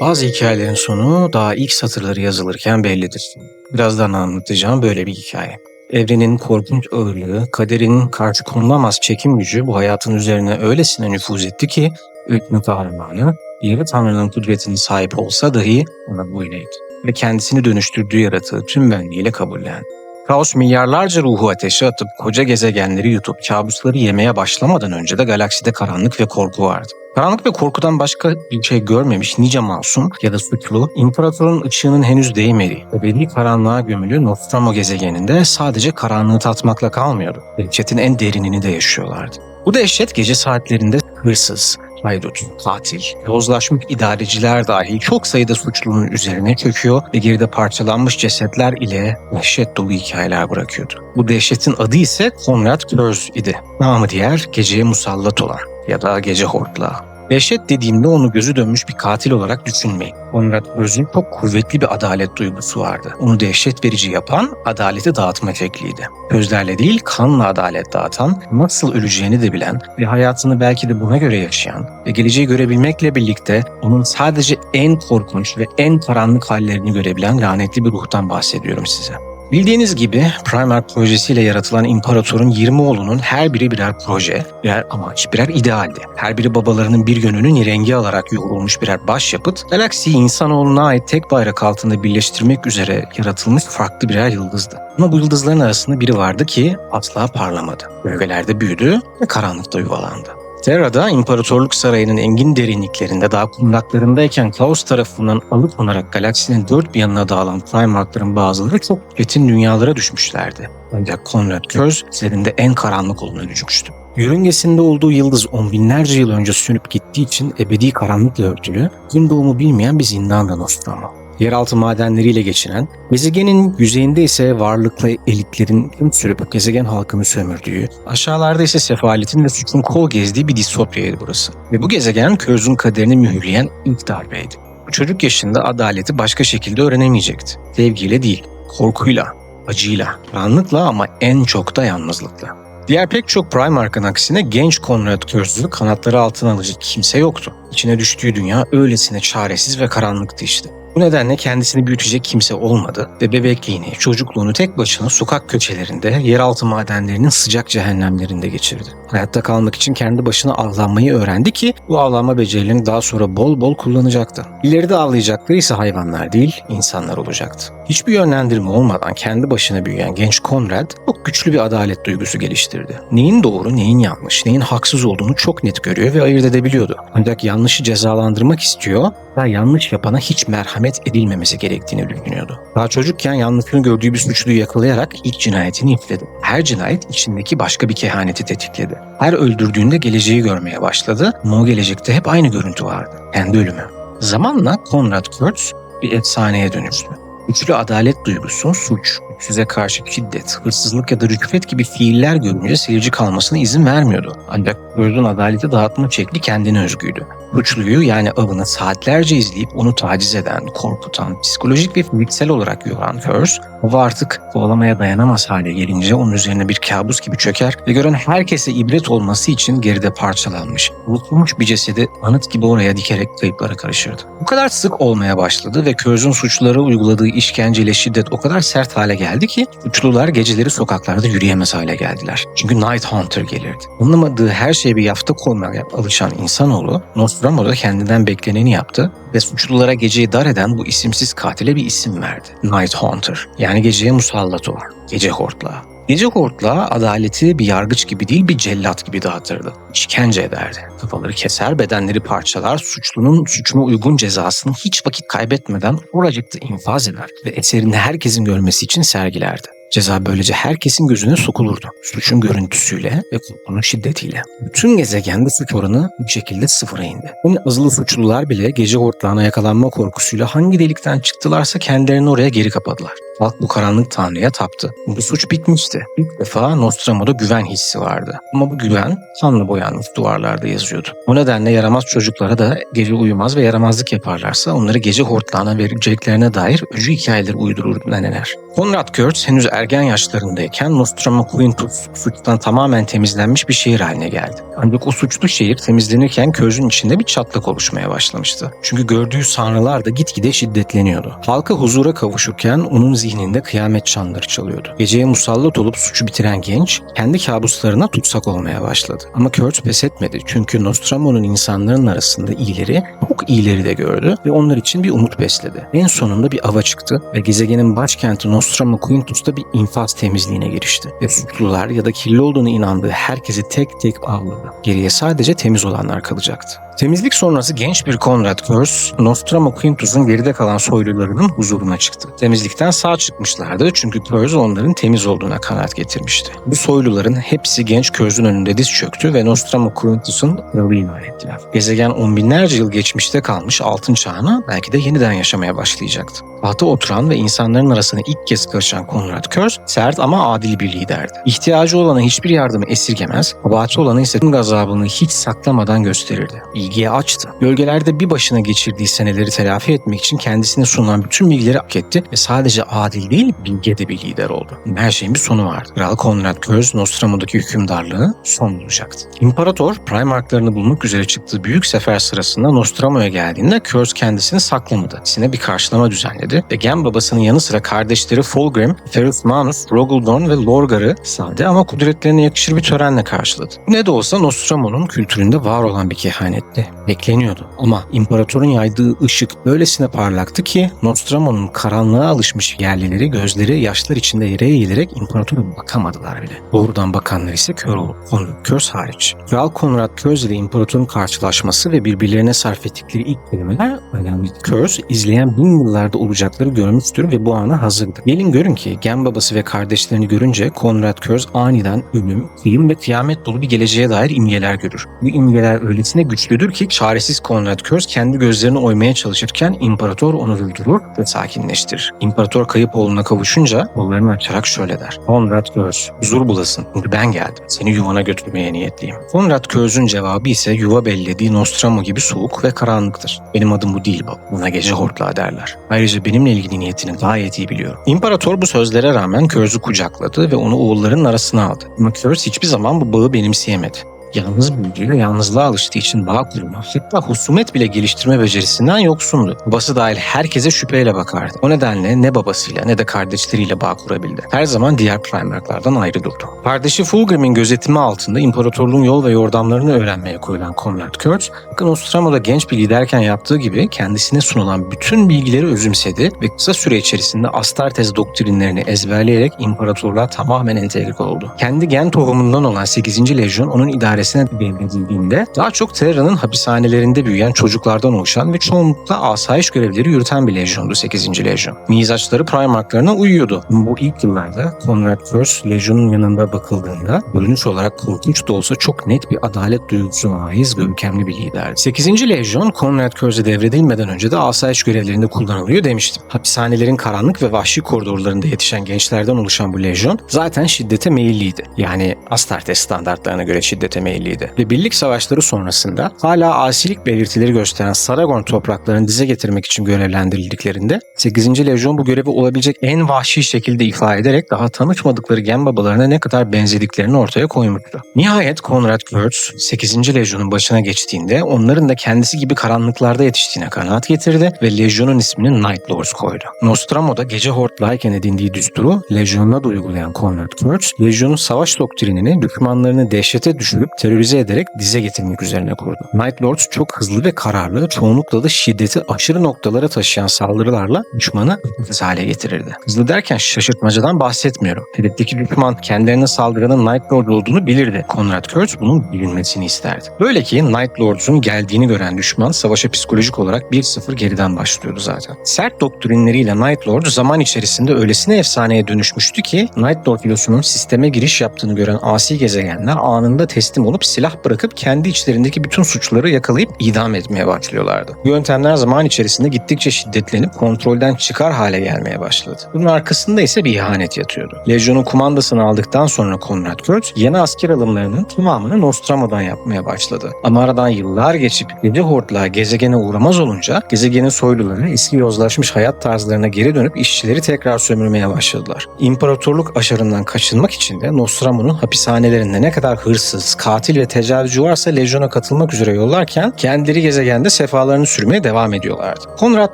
Bazı hikayelerin sonu daha ilk satırları yazılırken bellidir. Birazdan anlatacağım böyle bir hikaye. Evrenin korkunç ağırlığı, kaderin karşı konulamaz çekim gücü bu hayatın üzerine öylesine nüfuz etti ki ülkenin kahramanı, yarı tanrının kudretine sahip olsa dahi ona boyun eğdi ve kendisini dönüştürdüğü yaratığı tüm benliğiyle kabullendi. Kaos milyarlarca ruhu ateşe atıp koca gezegenleri yutup kabusları yemeye başlamadan önce de galakside karanlık ve korku vardı. Karanlık ve korkudan başka bir şey görmemiş nice masum ya da suçlu, imparatorun ışığının henüz değmediği, ebedi karanlığa gömülü Nostromo gezegeninde sadece karanlığı tatmakla kalmıyordu. Dehşetin en derinini de yaşıyorlardı. Bu dehşet gece saatlerinde hırsız, haydut, katil, yozlaşmış idareciler dahil çok sayıda suçlunun üzerine çöküyor ve geride parçalanmış cesetler ile dehşet dolu hikayeler bırakıyordu. Bu dehşetin adı ise Konrad Kurz idi. Namı diğer geceye musallat olan ya da gece hortlağı. Dehşet dediğimde onu gözü dönmüş bir katil olarak düşünmeyin. Konrad Kurz'un çok kuvvetli bir adalet duygusu vardı. Onu dehşet verici yapan adaleti dağıtma şekliydi. Gözlerle değil kanla adalet dağıtan, nasıl öleceğini de bilen ve hayatını belki de buna göre yaşayan ve geleceği görebilmekle birlikte onun sadece en korkunç ve en karanlık hallerini görebilen lanetli bir ruhtan bahsediyorum size. Bildiğiniz gibi Primark projesiyle yaratılan imparatorun 20 oğlunun her biri birer proje, birer amaç, birer idealdi. Her biri babalarının bir yönünün rengi alarak yoğrulmuş birer başyapıt, galaksiyi insanoğluna ait tek bayrak altında birleştirmek üzere yaratılmış farklı birer yıldızdı. Ama bu yıldızların arasında biri vardı ki asla parlamadı. Gölgelerde büyüdü ve karanlıkta yuvalandı. Terra'da İmparatorluk Sarayı'nın engin derinliklerinde daha kumlaklarındayken Kaos tarafından alıkonarak galaksinin dört bir yanına dağılan Primark'ların bazıları çok çetin dünyalara düşmüşlerdi. Ancak Konrad Kurz üzerinde en karanlık olana düşmüştü. Yörüngesinde olduğu yıldız on binlerce yıl önce sönüp gittiği için ebedi karanlıkla örtülü, gün doğumu bilmeyen bir zindanda Nostromo. Yeraltı madenleriyle geçinen, gezegenin yüzeyinde ise varlıklı elitlerin tüm sürüp gezegen halkını sömürdüğü, aşağılarda ise sefaletin ve suçun kol gezdiği bir distopyaydı burası. Ve bu gezegen Kurz'un kaderini mühürleyen ilk darbeydi. Bu çocuk yaşında adaleti başka şekilde öğrenemeyecekti. Sevgiyle değil, korkuyla, acıyla, karanlıkla ama en çok da yalnızlıkla. Diğer pek çok Primark'ın aksine genç Konrad Kurz'u kanatları altına alacak kimse yoktu. İçine düştüğü dünya öylesine çaresiz ve karanlıktı işte. Bu nedenle kendisini büyütecek kimse olmadı ve bebekliğini, çocukluğunu tek başına sokak köşelerinde, yeraltı madenlerinin sıcak cehennemlerinde geçirdi. Hayatta kalmak için kendi başına avlanmayı öğrendi ki bu avlanma becerilerini daha sonra bol bol kullanacaktı. İleride avlayacakları ise hayvanlar değil, insanlar olacaktı. Hiçbir yönlendirme olmadan kendi başına büyüyen genç Konrad çok güçlü bir adalet duygusu geliştirdi. Neyin doğru, neyin yanlış, neyin haksız olduğunu çok net görüyor ve ayırt edebiliyordu. Ancak yanlışı cezalandırmak istiyor ve yanlış yapana hiç merhamet edilmemesi gerektiğini düşünüyordu. Daha çocukken yanlışını gördüğü bir suçluyu yakalayarak ilk cinayetini işledi. Her cinayet içindeki başka bir kehaneti tetikledi. Her öldürdüğünde geleceği görmeye başladı ama o gelecekte hep aynı görüntü vardı. Kendi ölümü. Zamanla Konrad Kurz bir efsaneye dönüştü. Güçlü adalet duygusu, suç, size karşı şiddet, hırsızlık ya da rüşvet gibi fiiller görünce seyirci kalmasına izin vermiyordu. Ancak Kurz'un adaleti dağıtma şekli kendine özgüydü. Suçluyu yani avını saatlerce izleyip onu taciz eden, korkutan, psikolojik ve fiziksel olarak yoran Kurz, o artık kovalamaya dayanamaz hale gelince onun üzerine bir kabus gibi çöker ve gören herkese ibret olması için geride parçalanmış, unutulmuş bir cesedi anıt gibi oraya dikerek kayıplara karışırdı. Bu kadar sık olmaya başladı ve Kurz'un suçlulara uyguladığı işkenceyle şiddet o kadar sert hale geldi ki suçlular geceleri sokaklarda yürüyemez hale geldiler. Çünkü Night Hunter gelirdi. Anlamadığı her şeye bir yafta koymaya alışan insanoğlu Nostromo da kendinden bekleneni yaptı ve suçlulara geceyi dar eden bu isimsiz katile bir isim verdi. Night Hunter, yani geceye musallat olan, gece hortlağı. Gece hortlağı adaleti bir yargıç gibi değil bir cellat gibi dağıtırdı. İşkence ederdi. Kafaları keser, bedenleri parçalar, suçlunun suçuna uygun cezasını hiç vakit kaybetmeden oracıkta infaz eder ve eserini herkesin görmesi için sergilerdi. Ceza böylece herkesin gözüne sokulurdu. Suçun görüntüsüyle ve korkunun şiddetiyle. Bütün gezegende suç oranı bu şekilde sıfıra indi. En azılı suçlular bile gece hortlağına yakalanma korkusuyla hangi delikten çıktılarsa kendilerini oraya geri kapadılar. Halk bu karanlık tanrıya taptı. Bu suç bitmişti. İlk defa Nostramo'da güven hissi vardı. Ama bu güven kanla boyanmış duvarlarda yazıyordu. O nedenle yaramaz çocuklara da gece uyumaz ve yaramazlık yaparlarsa onları gece hortlağına vereceklerine dair öcü hikayeler uydurur neneler. Konrad Kurtz henüz ergen yaşlarındayken Nostramo Quintus suçtan tamamen temizlenmiş bir şehir haline geldi. Ancak o suçlu şehir temizlenirken közün içinde bir çatlak oluşmaya başlamıştı. Çünkü gördüğü sanrılar da gitgide şiddetleniyordu. Halka huzura kavuşurken onun zihninde kıyamet çanları çalıyordu. Geceye musallat olup suçu bitiren genç kendi kabuslarına tutsak olmaya başladı. Ama Kurtz pes etmedi çünkü Nostramo'nun insanların arasında iyileri, çok iyileri de gördü ve onlar için bir umut besledi. En sonunda bir ava çıktı ve gezegenin başkenti Nostramo Quintus'ta bir infaz temizliğine girişti ve suçlular ya da kirli olduğunu inandığı herkesi tek tek avladı. Geriye sadece temiz olanlar kalacaktı. Temizlik sonrası genç bir Konrad Kurtz, Nostramo Quintus'un geride kalan soylularının huzuruna çıktı. Temizlikten sağ çıkmışlardı çünkü Kurtz onların temiz olduğuna kanaat getirmişti. Bu soyluların hepsi genç Kurtz'un önünde diz çöktü ve Nostramo Quintus'un kralı ilan ettiler. Gezegen on binlerce yıl geçmişte kalmış altın çağına belki de yeniden yaşamaya başlayacaktı. Tahta oturan ve insanların arasına ilk kez karışan Konrad Kurtz, sert ama adil bir liderdi. İhtiyacı olana hiçbir yardımı esirgemez, kabahati olana ise tüm gazabını hiç saklamadan gösterirdi. İlgiye açtı. Gölgelerde bir başına geçirdiği seneleri telafi etmek için kendisine sunulan bütün bilgileri hak etti ve sadece adil değil, bilge de bir lider oldu. Her şeyin bir sonu vardı. Kral Konrad Kurtz, Nostramo'daki hükümdarlığı son bulacaktı. İmparator, Primarklarını bulmak üzere çıktığı büyük sefer sırasında Nostramo'ya geldiğinde Kurtz kendisini saklamadı. Kendisine bir karşılama düzenledi ve gen babasının yanı sıra kardeşleri Fulgrim, Ferus Manus, Rogaldorn ve Lorgar'ı sade ama kudretlerine yakışır bir törenle karşıladı. Ne de olsa Nostramo'nun kültüründe var olan bir kehanetti. Bekleniyordu. Ama imparatorun yaydığı ışık böylesine parlaktı ki Nostramo'nun karanlığa alışmış yerlileri gözleri yaşlar içinde yere eğilerek imparatora bakamadılar bile. Doğrudan bakanlar ise kör oldu. Konrad Kurtz hariç. Kral Konrad Kurtz ile imparatorun karşılaşması ve birbirlerine sarf ettikleri ilk kelimeler önemliydi. Kurtz izleyen bin yıllarda olacakları görmüştür ve bu ana hazırdı. Gelin görün ki gen babası ve kardeşlerini görünce Konrad Kurtz aniden ölüm, kıyım ve kıyamet dolu bir geleceğe dair imgeler görür. Bu imgeler öylesine güçlüdür ki çaresiz Konrad Kurtz kendi gözlerini oymaya çalışırken imparator onu öldürür ve sakinleştirir. İmparator kayıp oğluna kavuşunca kollarını açarak şöyle der: Konrad Kurtz, huzur bulasın. Ben geldim. Seni yuvana götürmeye niyetliyim. Konrad Kurtz'un cevabı ise yuva bellediği Nostramo gibi soğuk ve karanlıktır. Benim adım bu değil baba. Buna gece hortlağı derler. Ayrıca benimle ilgili niyetini gayet iyi biliyorum. İmparator bu sözlere rağmen Kurtz'u kucakladı ve onu oğullarının arasına aldı. Ama Kurtz hiçbir zaman bu bağı benimseyemedi. Yalnız büyüdüğü ve yalnızlığa alıştığı için bağ kurma, hatta husumet bile geliştirme becerisinden yoksundu. Babası dahil herkese şüpheyle bakardı. O nedenle ne babasıyla ne de kardeşleriyle bağ kurabildi. Her zaman diğer Primarklardan ayrı durdu. Kardeşi Fulgrim'in gözetimi altında imparatorluğun yol ve yordamlarını öğrenmeye koyulan Konrad Kurtz, Nostramo'da genç bir liderken yaptığı gibi kendisine sunulan bütün bilgileri özümsedi ve kısa süre içerisinde Astartes doktrinlerini ezberleyerek imparatorluğa tamamen entegre oldu. Kendi gen tohumundan olan 8. Lejyon onun idaresine devredildiğinde daha çok Terra'nın hapishanelerinde büyüyen çocuklardan oluşan ve çoğunlukla asayiş görevleri yürüten bir lejyondu 8. Lejyon. Mizaçları Primarklarına uyuyordu. Bu ilk yıllarda Konrad Kurtz Lejyon'un yanında bakıldığında görünüş olarak korkunç da olsa çok net bir adalet duygusuna haiz görkemli bir liderdi. 8. Lejyon Konrad Kurtz'e devredilmeden önce de asayiş görevlerinde kullanılıyor demiştim. Hapishanelerin karanlık ve vahşi koridorlarında yetişen gençlerden oluşan bu lejyon zaten şiddete meyilliydi. Yani Astartes standartlarına göre şiddete meyilliydi. Ve birlik savaşları sonrasında hala asilik belirtileri gösteren Saragorn topraklarını dize getirmek için görevlendirildiklerinde 8. Lejyon bu görevi olabilecek en vahşi şekilde ifa ederek daha tanışmadıkları gen babalarına ne kadar benzediklerini ortaya koymuştu. Nihayet Konrad Kurtz 8. Lejyon'un başına geçtiğinde onların da kendisi gibi karanlıklarda yetiştiğine kanaat getirdi ve Lejyon'un ismini Night Lords koydu. Nostramo'da gece hortlayken edindiği düsturu Lejyon'una da uygulayan Konrad Kurtz, Lejyon'un savaş doktrinini düşmanlarını dehşete düşürüp terörize ederek dize getirmek üzerine kurdu. Night Lords çok hızlı ve kararlı, çoğunlukla da şiddeti aşırı noktalara taşıyan saldırılarla düşmanı etkisiz hale getirirdi. Hızlı derken şaşırtmacadan bahsetmiyorum. Hedefteki düşman kendilerine saldıranın Night Lord olduğunu bilirdi. Konrad Kurtz bunun bilinmesini isterdi. Böyle ki Night Lords'un geldiğini gören düşman savaşa psikolojik olarak 1-0 geriden başlıyordu zaten. Sert doktrinleriyle Night Lord zaman içerisinde öylesine efsaneye dönüşmüştü ki Night Lord filosunun sisteme giriş yaptığını gören asi gezegenler anında teslim olup savunup silah bırakıp kendi içlerindeki bütün suçluları yakalayıp idam etmeye başlıyorlardı. Bu yöntemler zaman içerisinde gittikçe şiddetlenip kontrolden çıkar hale gelmeye başladı. Bunun arkasında ise bir ihanet yatıyordu. Lejyon'un kumandasını aldıktan sonra Konrad Kurtz yeni asker alımlarının tamamını Nostramo'dan yapmaya başladı. Ama aradan yıllar geçip gece hortlağı gezegene uğramaz olunca gezegenin soyluları eski yozlaşmış hayat tarzlarına geri dönüp işçileri tekrar sömürmeye başladılar. İmparatorluk aşarından kaçınmak için de Nostramo'nun hapishanelerinde ne kadar hırsız, katil ve tecavüzcü varsa Lejyon'a katılmak üzere yollarken kendileri gezegende sefalarını sürmeye devam ediyorlardı. Konrad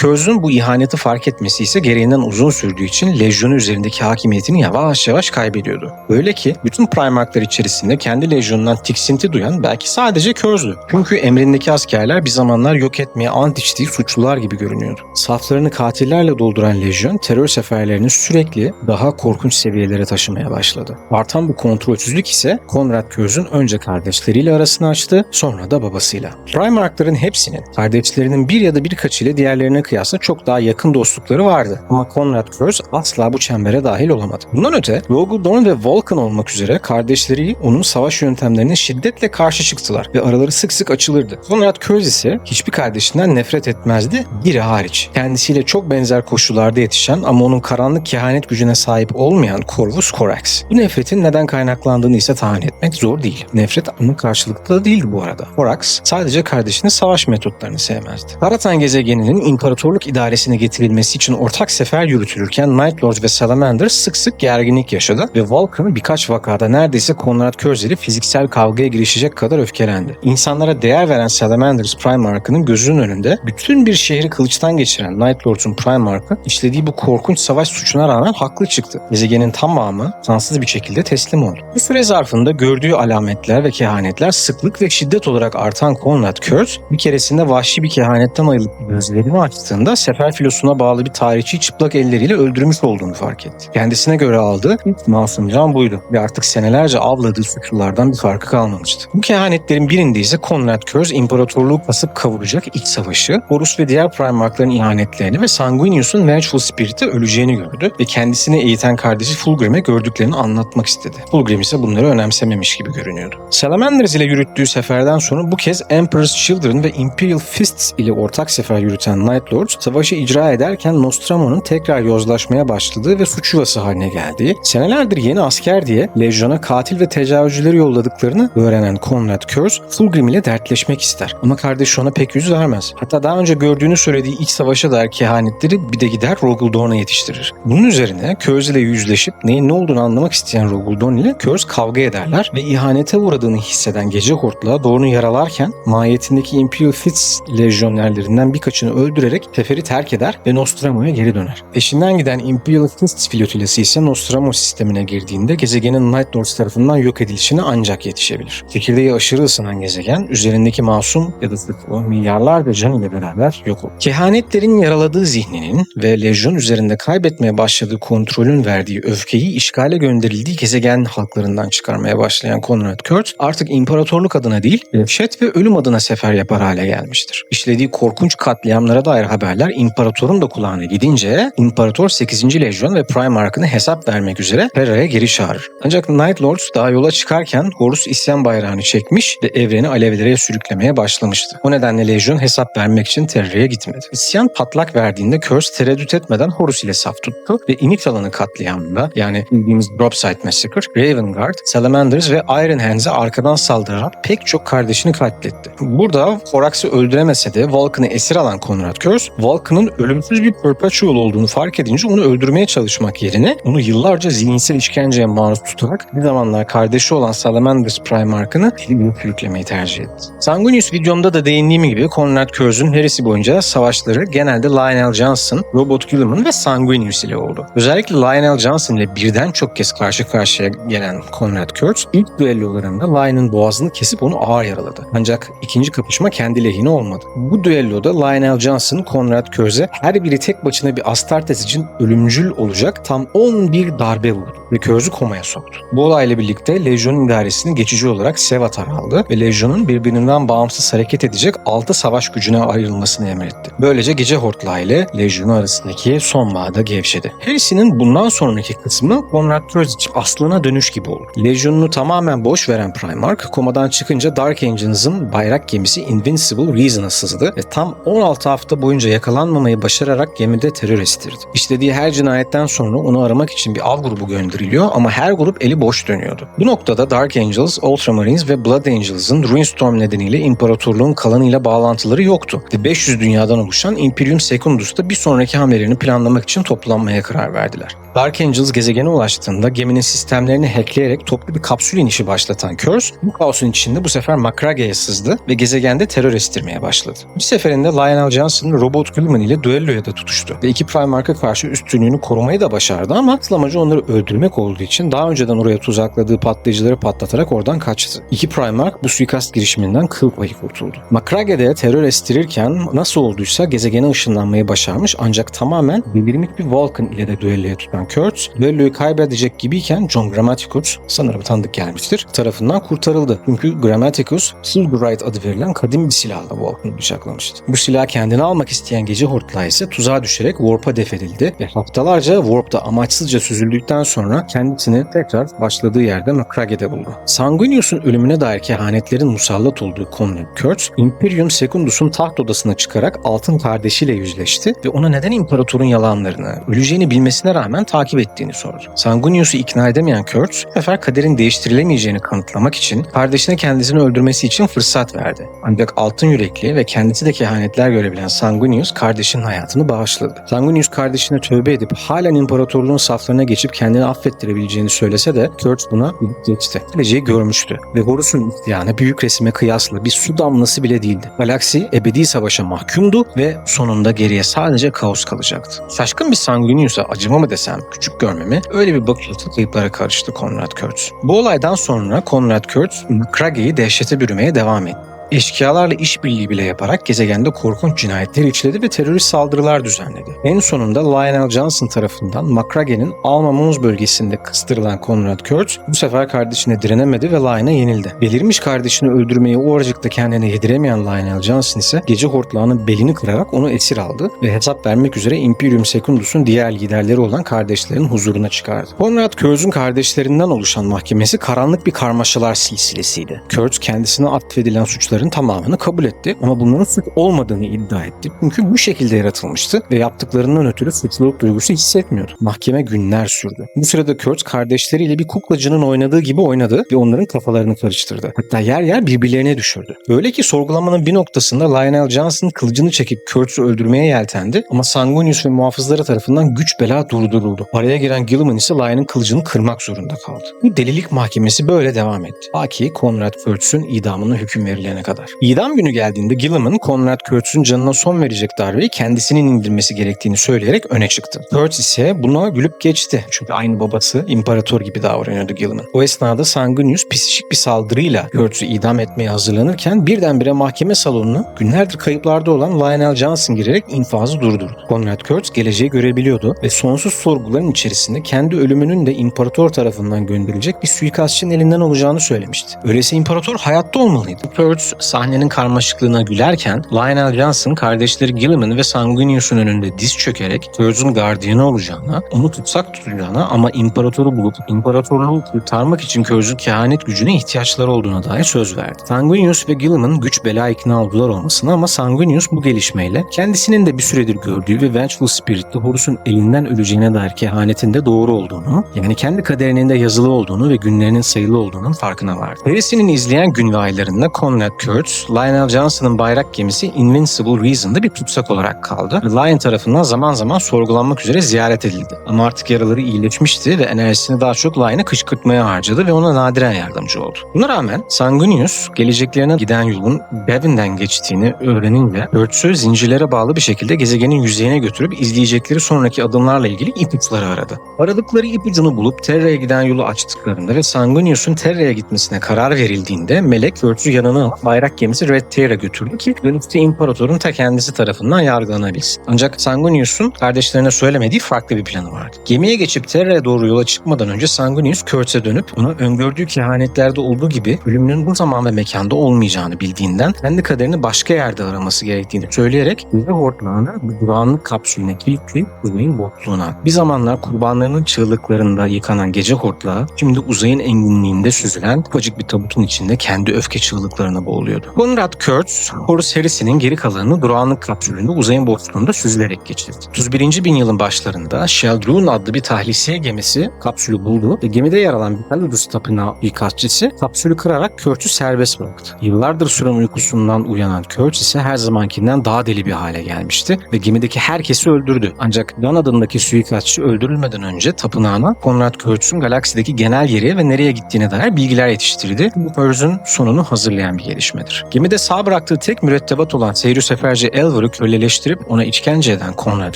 Kurtz'un bu ihaneti fark etmesi ise gereğinden uzun sürdüğü için Lejyon'un üzerindeki hakimiyetini yavaş yavaş kaybediyordu. Öyle ki bütün Primarklar içerisinde kendi Lejyon'undan tiksinti duyan belki sadece Kurtz'du. Çünkü emrindeki askerler bir zamanlar yok etmeye ant içtiği suçlular gibi görünüyordu. Saflarını katillerle dolduran Lejyon terör seferlerini sürekli daha korkunç seviyelere taşımaya başladı. Artan bu kontrolsüzlük ise Konrad Kurtz'un önce kardeşleriyle arasını açtı, sonra da babasıyla. Primarkların hepsinin kardeşlerinin bir ya da birkaçıyla diğerlerine kıyasla çok daha yakın dostlukları vardı. Ama Konrad Kurtz asla bu çembere dahil olamadı. Bundan öte Rogal Dorn ve Vulcan olmak üzere kardeşleri onun savaş yöntemlerine şiddetle karşı çıktılar ve araları sık sık açılırdı. Konrad Kurtz ise hiçbir kardeşinden nefret etmezdi, biri hariç. Kendisiyle çok benzer koşullarda yetişen ama onun karanlık kehanet gücüne sahip olmayan Corvus Corax. Bu nefretin neden kaynaklandığını ise tahmin etmek zor değil. Nefret onun karşılıklı da değildi bu arada. Corax sadece kardeşinin savaş metotlarını sevmezdi. Karatan gezegeninin imparatorluk idaresine getirilmesi için ortak sefer yürütülürken Night Lords ve Salamanders sık sık gerginlik yaşadı ve Vulcan birkaç vakada neredeyse Konrad Kurtz ile fiziksel kavgaya girişecek kadar öfkelendi. İnsanlara değer veren Salamanders Primark'ının gözünün önünde bütün bir şehri kılıçtan geçiren Night Lords'un Primark'ı işlediği bu korkunç savaş suçuna rağmen haklı çıktı. Gezegenin tamamı sansız bir şekilde teslim oldu. Bu süre zarfında gördüğü alametler ve kehanetler sıklık ve şiddet olarak artan Konrad Kurtz bir keresinde vahşi bir kehanetten ayılıp gözlerini açtığında sefer filosuna bağlı bir tarihçiyi çıplak elleriyle öldürmüş olduğunu fark etti. Kendisine göre aldığı ilk masum can buydu ve artık senelerce avladığı suçlulardan bir farkı kalmamıştı. Bu kehanetlerin birinde ise Konrad Kurtz imparatorluğu kasıp kavuracak iç savaşı, Horus ve diğer Primarkların ihanetlerini ve Sanguinius'un Vengeful Spirit'e öleceğini gördü ve kendisini eğiten kardeşi Fulgrim'e gördüklerini anlatmak istedi. Fulgrim ise bunları önemsememiş gibi görünüyordu. Salamanders ile yürüttüğü seferden sonra bu kez Emperor's Children ve Imperial Fists ile ortak sefer yürüten Night Lords savaşı icra ederken Nostramo'nun tekrar yozlaşmaya başladığı ve suç yuvası haline geldiği, senelerdir yeni asker diye Lejyon'a katil ve tecavüzcüleri yolladıklarını öğrenen Konrad Kurtz, Fulgrim ile dertleşmek ister. Ama kardeşi ona pek yüz vermez. Hatta daha önce gördüğünü söylediği iç savaşa dair kehanetleri bir de gider Rogal Dorn'a yetiştirir. Bunun üzerine Kurtz ile yüzleşip neyin ne olduğunu anlamak isteyen Rogal Dorn ile Kurtz kavga ederler ve ihanete uğradığını hisseden gece hortlağı Dorn'u yaralarken mahiyetindeki Imperial Fists lejyonerlerinden birkaçını öldürerek seferi terk eder ve Nostramo'ya geri döner. Peşinden giden Imperial Fists flotilası ise Nostramo sistemine girdiğinde gezegenin Night Lords tarafından yok edilişine ancak yetişebilir. Çekirdeği aşırı ısınan gezegen üzerindeki masum ya da sıklı milyarlarca can ile beraber yok olur. Kehanetlerin yaraladığı zihninin ve lejyon üzerinde kaybetmeye başladığı kontrolün verdiği öfkeyi işgale gönderildiği gezegen halklarından çıkarmaya başlayan Konrad Kurtz artık imparatorluk adına değil, dehşet ve ölüm adına sefer yapar hale gelmiştir. İşlediği korkunç katliamlara dair haberler imparatorun da kulağına gidince İmparator 8. Lejyon ve Primark'ını hesap vermek üzere Terra'ya geri çağırır. Ancak Night Lords daha yola çıkarken Horus isyan bayrağını çekmiş ve evreni alevlere sürüklemeye başlamıştı. O nedenle Lejyon hesap vermek için Terra'ya gitmedi. İsyan patlak verdiğinde Kurtz tereddüt etmeden Horus ile saf tuttu ve İnik alanı katliamında yani bildiğimiz Dropside Massacre, Ravengard, Salamanders ve Iron Hands'e arkadan saldırarak pek çok kardeşini katletti. Burada Corax'ı öldüremese de Vulcan'ı esir alan Konrad Kurtz, Vulcan'ın ölümsüz bir Perpetual olduğunu fark edince onu öldürmeye çalışmak yerine onu yıllarca zihinsel işkenceye maruz tutarak bir zamanlar kardeşi olan Salamanders Primark'ını eliyle sürüklemeyi tercih etti. Sanguinius videomda da değindiğim gibi Konrad Kurtz'un herisi boyunca savaşları genelde Lionel Johnson, Robert Guilliman ve Sanguinius ile oldu. Özellikle Lionel Johnson ile birden çok kez karşı karşıya gelen Konrad Kurtz ilk düellolarında Lionel'ın boğazını kesip onu ağır yaraladı. Ancak ikinci kapışma kendi lehine olmadı. Bu düelloda Lionel Johnson Konrad Kurtz'e her biri tek başına bir Astartes için ölümcül olacak tam 11 darbe vurdu ve Kurtz'u komaya soktu. Bu olayla birlikte Lejyon'un idaresini geçici olarak Sevatar aldı ve Lejyon'un birbirinden bağımsız hareket edecek 6 savaş gücüne ayrılmasını emretti. Böylece gece hortlağı ile Lejyon arasındaki son bağda gevşedi. Heresy'nin bundan sonraki kısmı Konrad Kurtz için aslına dönüş gibi oldu. Lejyon'unu tamamen boş veren Primarch komadan çıkınca Dark Angels'ın bayrak gemisi Invincible Reason'a sızdı ve tam 16 hafta boyunca yakalanmamayı başararak gemide terör estirdi. İşlediği her cinayetten sonra onu aramak için bir av grubu gönderiliyor ama her grup eli boş dönüyordu. Bu noktada Dark Angels, Ultramarines ve Blood Angels'ın Ruinstorm nedeniyle imparatorluğun kalanıyla bağlantıları yoktu ve 500 dünyadan oluşan Imperium Secundus'ta bir sonraki hamlelerini planlamak için toplanmaya karar verdiler. Dark Angels gezegene ulaştığında geminin sistemlerini hackleyerek toplu bir kapsül inişi başlatan Curse, bu kaosun içinde bu sefer Macrage'ye sızdı ve gezegende terör estirmeye başladı. Bir seferinde Lionel Johnson Robot Guilliman ile düelloya da tutuştu ve iki Primarch'a karşı üstünlüğünü korumayı da başardı ama asıl amacı onları öldürmek olduğu için daha önceden oraya tuzakladığı patlayıcıları patlatarak oradan kaçtı. İki Primarch bu suikast girişiminden kıl payı kurtuldu. Macrage'de terör estirirken nasıl olduysa gezegene ışınlanmayı başarmış ancak tamamen belirmiş bir Vulcan ile de düelloya tutan Kurtz, düelloyu kaybedecek gibiyken John Grammaticus, sanırım tanıdık gelmiştir, tarafından kurtarıldı. Çünkü Grammaticus, Silverite adı verilen kadim bir silahla Vulcan'ı bıçaklamıştı. Bu silah kendini almak isteyen gece hortlağı ise tuzağa düşerek Warp'a defedildi ve haftalarca Warp'ta amaçsızca süzüldükten sonra kendisini tekrar başladığı yerde Macrage'de buldu. Sanguinius'un ölümüne dair kehanetlerin musallat olduğu Conrad Kurtz, Imperium Secundus'un taht odasına çıkarak altın kardeşiyle yüzleşti ve ona neden imparatorun yalanlarını, öleceğini bilmesine rağmen takip ettiğini sordu. Sanguinius'u ikna edemeyen Kurtz, bu sefer kaderin değiştirilemeyeceğini kanıtlamak için kardeşine kendisini öldürmesi için fırsat verdi. Ancak altın yürekli ve kendisi de kehanetler görebilen Sanguinius kardeşinin hayatını bağışladı. Sanguinius kardeşine tövbe edip halen imparatorluğun saflarına geçip kendini affettirebileceğini söylese de Kurtz buna bilip geçti. Geleceği görmüştü ve Horus'un isyanı büyük resime kıyasla bir su damlası bile değildi. Galaksi ebedi savaşa mahkumdu ve sonunda geriye sadece kaos kalacaktı. Şaşkın bir Sanguinius'a acıma mı desem, küçük görmemi, öyle bir bakış atı kayıplara karıştı Conrad Kurtz. Bu olaydan sonra Conrad Kurtz, Macrage'yi dehşete bürümeye devam etti. Eşkıyalarla işbirliği bile yaparak gezegende korkunç cinayetler işledi ve terörist saldırılar düzenledi. En sonunda Lionel Johnson tarafından Macrage'nin Alma Mons bölgesinde kıstırılan Conrad Kurtz bu sefer kardeşine direnemedi ve Lion'a yenildi. Belirmiş kardeşini öldürmeyi o oracıkta kendine yediremeyen Lionel Johnson ise gece hortlağının belini kırarak onu esir aldı ve hesap vermek üzere Imperium Secundus'un diğer liderleri olan kardeşlerin huzuruna çıkardı. Conrad Kurtz'un kardeşlerinden oluşan mahkemesi karanlık bir karmaşalar silsilesiydi. Kurtz kendisine atfedilen suçları tamamını kabul etti ama bunların suç olmadığını iddia etti. Çünkü bu şekilde yaratılmıştı ve yaptıklarından ötürü suçluluk duygusu hissetmiyordu. Mahkeme günler sürdü. Bu sırada Kurtz kardeşleriyle bir kuklacının oynadığı gibi oynadı ve onların kafalarını karıştırdı. Hatta yer yer birbirlerine düşürdü. Öyle ki sorgulamanın bir noktasında Lionel Johnson kılıcını çekip Kurtz'u öldürmeye yeltendi ama Sanguinius ve muhafızları tarafından güç bela durduruldu. Araya giren Guilliman ise Lion'ın kılıcını kırmak zorunda kaldı. Bu delilik mahkemesi böyle devam etti. Ta ki Conrad Kurtz'un idamına hüküm verilene kadar. İdam günü geldiğinde Guilliman, Conrad Kurtz'un canına son verecek darbeyi kendisinin indirmesi gerektiğini söyleyerek öne çıktı. Kurtz ise buna gülüp geçti. Çünkü aynı babası imparator gibi davranıyordu Guilliman. O esnada Sanguinius psikik bir saldırıyla Kurtz'u idam etmeye hazırlanırken birdenbire mahkeme salonuna günlerdir kayıplarda olan Lionel Johnson girerek infazı durdurdu. Conrad Kurtz geleceği görebiliyordu ve sonsuz sorguların içerisinde kendi ölümünün de imparator tarafından gönderilecek bir suikastçının elinden olacağını söylemişti. Öyleyse imparator hayatta olmalıydı. Kurtz sahnenin karmaşıklığına gülerken Lionel Johnson kardeşleri Guilliman ve Sanguinius'un önünde diz çökerek Kurtz'un gardiyanı olacağına, onu tutsak tutacağına ama imparatoru bulup imparatorluğu kurtarmak için Kurtz'un kehanet gücüne ihtiyaçları olduğuna dair söz verdi. Sanguinius ve Guilliman güç bela ikna oldular olmasına ama Sanguinius bu gelişmeyle kendisinin de bir süredir gördüğü ve Vengeful Spirit'te Horus'un elinden öleceğine dair kehanetin de doğru olduğunu, yani kendi kaderinin de yazılı olduğunu ve günlerinin sayılı olduğunun farkına vardı. Serisinin izleyen gün ve aylarında Conrad Kurtz, Lionel Johnson'ın bayrak gemisi Invincible Reason'da bir tutsak olarak kaldı. Lion tarafından zaman zaman sorgulanmak üzere ziyaret edildi. Ama artık yaraları iyileşmişti ve enerjisini daha çok Lion'ı kışkırtmaya harcadı ve ona nadiren yardımcı oldu. Buna rağmen Sanguinius, geleceklerine giden yolun Bevin'den geçtiğini öğrenince Kurtz'u zincirlere bağlı bir şekilde gezegenin yüzeyine götürüp izleyecekleri sonraki adımlarla ilgili ipuçları aradı. Aradıkları ipucunu bulup Terra'ya giden yolu açtıklarında ve Sanguinius'un Terra'ya gitmesine karar verildiğinde Melek Kurtz'u yanına alıp bayrak gemisi Red Terror'a götürdü ki dönüşte imparatorun ta kendisi tarafından yargılanabilsin. Ancak Sanguinius'un kardeşlerine söylemediği farklı bir planı vardı. Gemiye geçip Terra'ya doğru yola çıkmadan önce Sanguinius Kurtz'e dönüp ona öngördüğü kehanetlerde olduğu gibi ölümünün bu zaman ve mekanda olmayacağını bildiğinden kendi kaderini başka yerde araması gerektiğini söyleyerek gece hortlağını bir durağanlık kapsülüne kilitleyip uzayın boşluğuna. Bir zamanlar kurbanlarının çığlıklarında yıkanan gece hortlağı şimdi uzayın enginliğinde süzülen ufacık bir tabutun içinde kendi öfke çığlıklarına boğuluyordu. Konrad Kurtz, Horus Heresie'nin geri kalanını durağanlık kapsülünde uzayın boşluğunda süzülerek geçirdi. 31. bin yılın başlarında Sheldrun adlı bir tahlisiye gemisi kapsülü buldu ve gemide yer alan bir Calidus tapınağı ikazcısı kapsülü kırarak Kurtz'ü serbest bıraktı. Yıllardır süren uykusundan uyanan Kurtz ise her zamankinden daha deli bir hale gelmişti ve gemideki herkesi öldürdü. Ancak Jan adındaki suikastçı öldürülmeden önce tapınağına Konrad Kurtz'un galaksideki genel yeri ve nereye gittiğine dair bilgiler yetiştirdi. Bu Kurtz'un sonunu hazırlayan bir gelişmedir. Gemide sağ bıraktığı tek mürettebat olan seyir seferci Elvar'ı köleleştirip ona işkence eden Konrad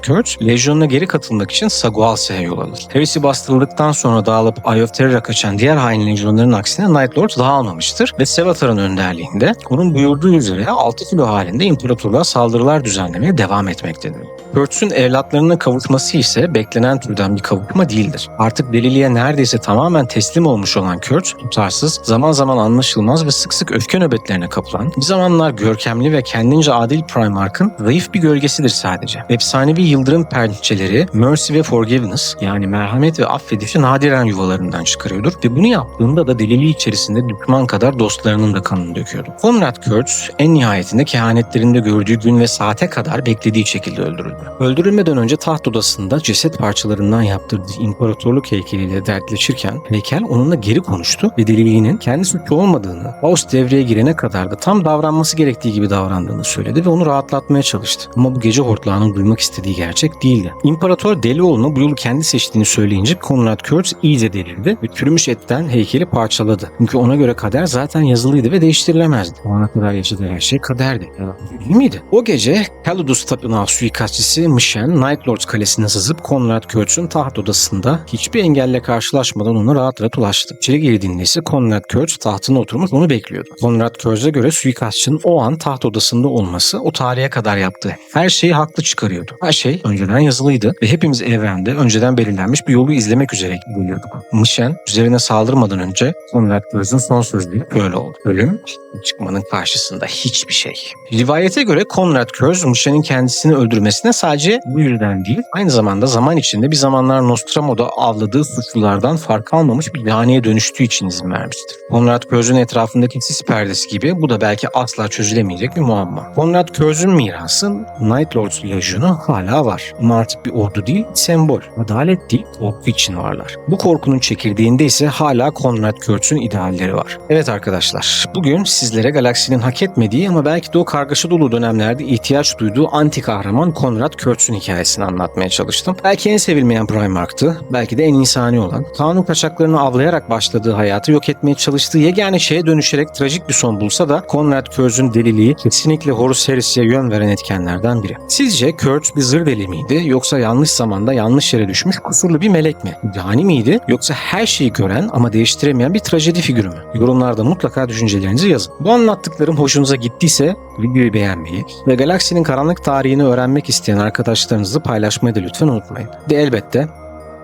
Kurtz, lejyonuna geri katılmak için Sagualsa'ya yol alır. Heresy bastırıldıktan sonra dağılıp Eye of Terror'a kaçan diğer hain lejyonların aksine Night Lord dağılmamıştır ve Sevatar'ın önderliğinde onun buyurduğu üzere 6 kilo halinde imparatorluğa saldırılar düzenlemeye devam etmektedir. Kurtz'un evlatlarına kavuşması ise beklenen türden bir kavuşma değildir. Artık deliliğe neredeyse tamamen teslim olmuş olan Kurtz, tutarsız, zaman zaman anlaşılmaz ve sık sık öfke nöbetlerine kapılan, bir zamanlar görkemli ve kendince adil Primarch'ın zayıf bir gölgesidir sadece. Efsanevi yıldırım pençeleri Mercy ve Forgiveness, yani merhamet ve affedişi nadiren yuvalarından çıkarıyordur ve bunu yaptığında da deliliği içerisinde düşman kadar dostlarının da kanını döküyordu. Konrad Kurtz en nihayetinde kehanetlerinde gördüğü gün ve saate kadar beklediği şekilde öldürüldü. Öldürülmeden önce taht odasında ceset parçalarından yaptırdığı imparatorluk heykeliyle dertleşirken heykel onunla geri konuştu ve deliliğinin kendi suçu olmadığını, Faust devreye girene kadar da tam davranması gerektiği gibi davrandığını söyledi ve onu rahatlatmaya çalıştı. Ama bu gece hortlağının duymak istediği gerçek değildi. İmparator deli oğluna bu yolu kendi seçtiğini söyleyince Konrad Kurtz iyice delirdi ve çürümüş etten heykeli parçaladı. Çünkü ona göre kader zaten yazılıydı ve değiştirilemezdi. O ana kadar yaşadığı her şey kaderdi. Değil miydi? O gece Calidus tapınağı suikastçısı Mission, Night Lords kalesine sızıp Konrad Kurtz'un taht odasında hiçbir engelle karşılaşmadan ona rahat rahat ulaştı. İçeri girdiğinde ise Konrad Kurtz tahtına oturmuş onu bekliyordu. Konrad Kurtz'e göre suikastçının o an taht odasında olması o tarihe kadar yaptığı her şeyi haklı çıkarıyordu. Her şey önceden yazılıydı ve hepimiz evrende önceden belirlenmiş bir yolu izlemek üzere gidiyorduk. Mission üzerine saldırmadan önce Konrad Kurtz'un son sözleri böyle oldu. Ölüm çıkmanın karşısında hiçbir şey. Rivayete göre Konrad Kurtz Mission'in kendisini öldürmesine sadece bu yüzden değil, aynı zamanda zaman içinde bir zamanlar Nostramo'da avladığı suçlulardan fark almamış bir laneye dönüştüğü için izin vermiştir. Konrad Kurtz'un etrafındaki sis perdesi gibi bu da belki asla çözülemeyecek bir muamma. Konrad Kurtz'un mirası Night Lords Lejyonu hala var. Ama artık bir ordu değil, sembol. Adalet değil, korku için varlar. Bu korkunun çekirdeğinde ise hala Konrad Kurtz'un idealleri var. Evet arkadaşlar, bugün sizlere galaksinin hak etmediği ama belki de o kargaşa dolu dönemlerde ihtiyaç duyduğu anti kahraman Konrad Kurtz'un hikayesini anlatmaya çalıştım. Belki en sevilmeyen Primarch'tı, belki de en insani olan. Kanun kaçaklarını avlayarak başladığı hayatı yok etmeye çalıştığı yegane şeye dönüşerek trajik bir son bulsa da Konrad Kurtz'un deliliği kesinlikle Horus Heresie'ye yön veren etkenlerden biri. Sizce Kurtz bir zır deli miydi yoksa yanlış zamanda yanlış yere düşmüş kusurlu bir melek mi? Yani miydi yoksa her şeyi gören ama değiştiremeyen bir trajedi figürü mü? Yorumlarda mutlaka düşüncelerinizi yazın. Bu anlattıklarım hoşunuza gittiyse videoyu beğenmeyi ve galaksinin karanlık tarihini öğrenmek isteyen arkadaşlarınızla paylaşmayı da lütfen unutmayın. Ve elbette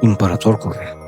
İmparator Kore.